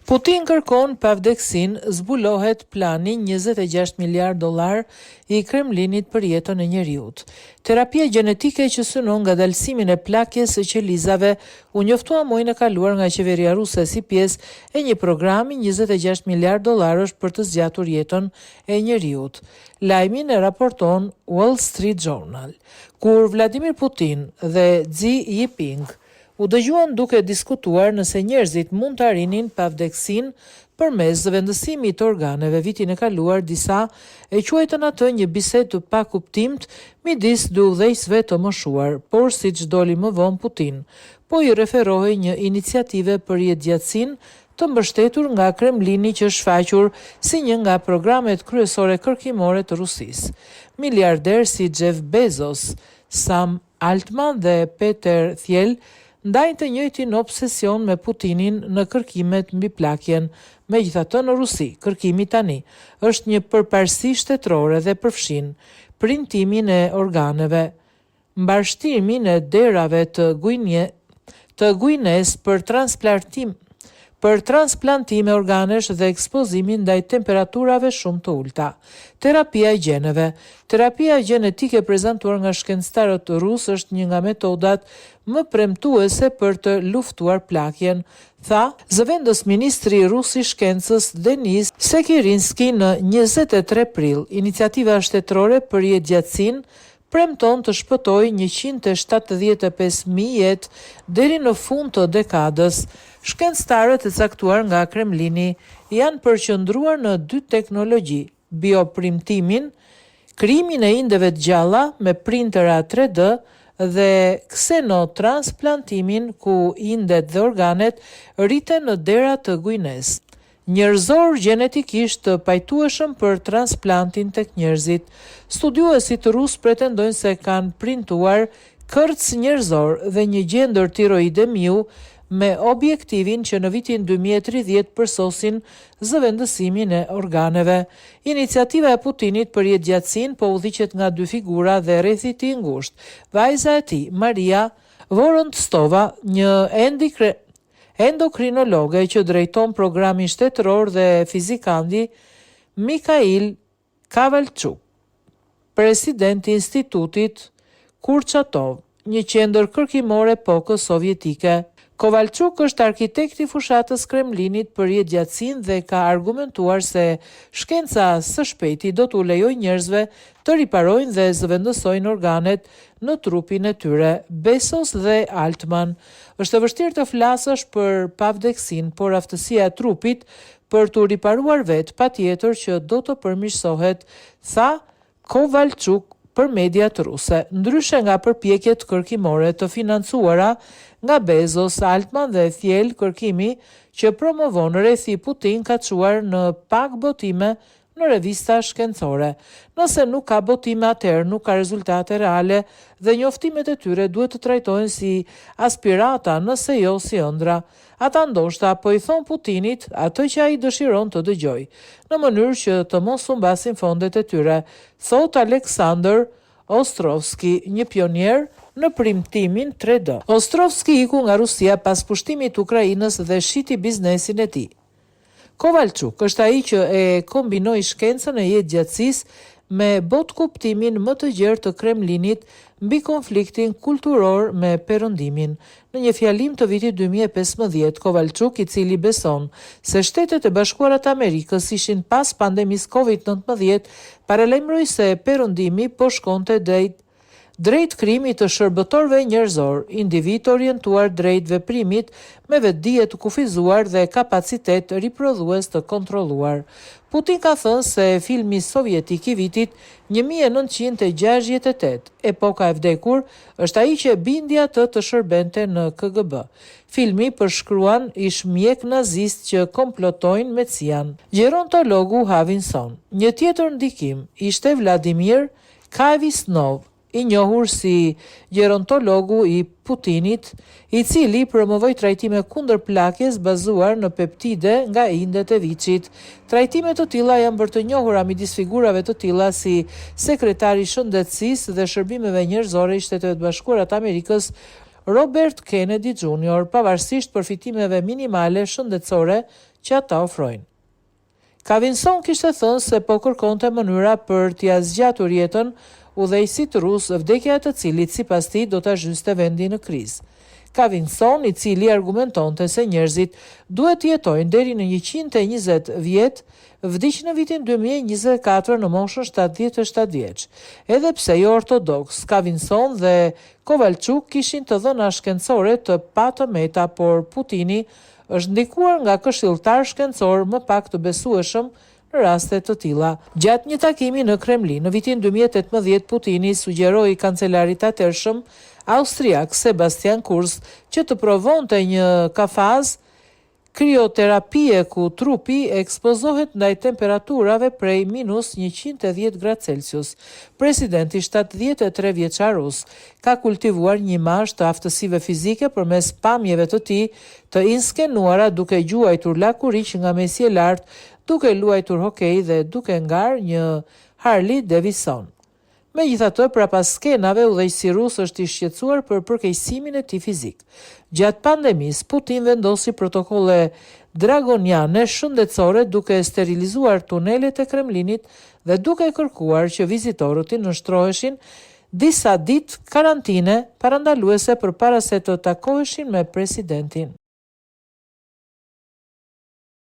Putin kërkon pavdeksin, zbulohet plani $26 miliard i Kremlinit për jetën e njeriut. Terapia gjenetike që synon nga dalsimin e plakjes së qelizave u njoftua muajin e kaluar nga qeveria ruse si pjesë e një programi $26 miliard për të zgjatur jetën e njeriut. Lajmin e raporton Wall Street Journal. Kur Vladimir Putin dhe Xi Jinping u dëgjuan duke diskutuar nëse njerëzit mund të arrinin pavdeksin përmes zëvendësimit të organeve vitin e kaluar, disa e quajtën atë një bisedë të pakuptimt midis dy udhëheqësve të moshuar, por siç doli më vonë Putin, po i referohej një iniciative për jetëgjatësinë të mbështetur nga Kremlini që shfaqur si një nga programet kryesore kërkimore të Rusisë. Miliarder si Jeff Bezos, Sam Altman dhe Peter Thiel ndajnë të njëjtin obsesion me Putinin në kërkimet mbi plakjen. Megjithatë, në Rusi, kërkimi tani është një përparësi shtetërore dhe përfshin printimin e organeve, mbarshtimin e derave të Guinness për transplantime organesh dhe ekspozimin ndaj temperaturave shumë të ulta. Terapia e gjeneve. Terapia gjenetike prezantuar nga shkencëtarët rusë është një nga metodat më premtuese për të luftuar plakjen, tha zëvendës ministri rus i shkencës Denis Sekirinski në 23 prill. Iniciativa shtetërore për jetëgjatësinë premton të shpëtoj 175.000 jetë deri në fund të dekadës. Shkencëtarët e caktuar nga Kremlini janë përqendruar në dy teknologji: bioprimtimin, krijimin e indeve të gjalla me printera 3D dhe ksenotransplantimin, ku indet dhe organet rriten në dera të Guinness. Njerëzor gjenetikisht të pajtueshëm për transplantin tek njerëzit. Studiuesit rusë pretendojnë se kanë printuar kërc njerëzor dhe një gjendër tiroide miu me objektivin që në vitin 2030 përsosin zëvendësimin e organeve. Iniciativa e Putinit për jetëgjatësinë po udhiqet nga dy figura dhe rrethi i tij ngushtë. Vajza e tij, Maria Vorontsova, një endokrinologe që drejton programin shtetëror, dhe fizikanti Mikhail Kovalchuk, presidenti i Institutit Kurchatov, një qendër kërkimore epokës sovjetike. Kovalchuk është arkitekti fushatës Kremlinit për jetëgjatësinë dhe ka argumentuar se shkenca së shpejti do t'u lejojë njerëzve të riparojnë dhe zëvendësojnë organet në trupin e tyre. Bezos dhe Altman. Është e vështirë të flasësh për pavdeksin, por aftësia e trupit për t'u riparuar vetë patjetër që do të përmirësohet, tha Kovalchuk për mediat ruse. Ndryshe nga përpjekjet kërkimore të financuara nga Bezos, Altman dhe Thiel, kërkimi që promovon rrethi Putin ka çuar në pak botime në revista shkencore. Nëse nuk ka botime, atëherë nuk ka rezultate reale dhe njoftimet e tyre duhet të trajtohen si aspirata, nëse jo si ëndra. Ata ndoshta po i thon Putinit atë që ai dëshiron të dëgjojë, në mënyrë që të mos humbasin fondet e tyre, thot Aleksandr Ostrovski, një pionier në printtimin 3D. Ostrovski iku nga Rusia pas pushtimit të Ukrainës dhe shiti biznesin e tij. Kovalchuk është ai që e kombinoi shkencën e jetëgjatësisë me botkuptimin më të gjerë të Kremlinit mbi konfliktin kulturor me Perëndimin. Në një fjalim të vitit 2015, Kovalchuk, i cili beson se Shtetet e Bashkuara të Amerikës ishin pas pandemisë COVID-19, paralajmëroi se Perëndimi po shkonte drejt krijimit të shërbëtorëve njerëzor, individ orientuar drejt veprimit me vetdije të kufizuar dhe kapacitet riprodhues të kontrolluar. Putin ka thënë se filmi sovjetik i vitit 1968, Epoka e vdekur, është ai që bindi atë të shërbente në KGB. Filmi përshkruan ish mjek nazist që komplotojnë me CIA-n. Gerontologu Havinson. Një tjetër ndikim ishte Vladimir Kavisnov, i njohur si gerontologu i Putinit, i cili promovoi trajtime kundër plakjes bazuar në peptide nga indet e viçit. Trajtime të tilla janë bërë të njohura midis figurave të tilla si sekretari i shëndetësisë dhe shërbimeve njerëzore i Shteteve të Bashkuara të Amerikës Robert Kennedy Jr., pavarësisht përfitimeve minimale shëndetësore që ata ofrojnë. Kavinson kishte thënë se po kërkonte mënyra për t'ia zgjatur jetën udhëheqësit rus, vdekja e të cilit sipas tij do ta zhyste vendin në krizë. Kavinson, i cili argumentonte se njerëzit duhet të jetojnë deri në 120 vjet, vdiq në vitin 2024 në moshën 77 vjeç. Edhe pse jo ortodoks, Kavinson dhe Kovalchuk kishin të dhëna shkencore të patëmeta, por Putini është ndikuar nga këshilltar shkencor më pak të besueshëm në raste të tilla. Gjatë një takimi në Kremlin në vitin 2018, Putini sugjeroi kancelarit të atërshëm austriak Sebastian Kurz që të provonte një kafaz krioterapie ku trupi ekspozohet ndaj temperaturave prej -110 gradë Celsius. Presidenti 73 vjeçar rus ka kultivuar një imazh të aftësive fizike përmes pamjeve të tij të inskenuara duke gjuajtur lakuriq nga mesi e lartë, duke luajtur hokej dhe duke ngar një Harley Davidson. Megjithatë, prapas skenave, udhëheqësi rus është i shqetësuar për përkeqësimin e tij fizik. Gjatë pandemisë, Putin vendosi protokolle dragoniane shëndetësore duke sterilizuar tunelet e Kremlinit dhe duke kërkuar që vizitorët i nënshtroheshin disa ditë karantine parandaluese përpara se të takoheshin me presidentin.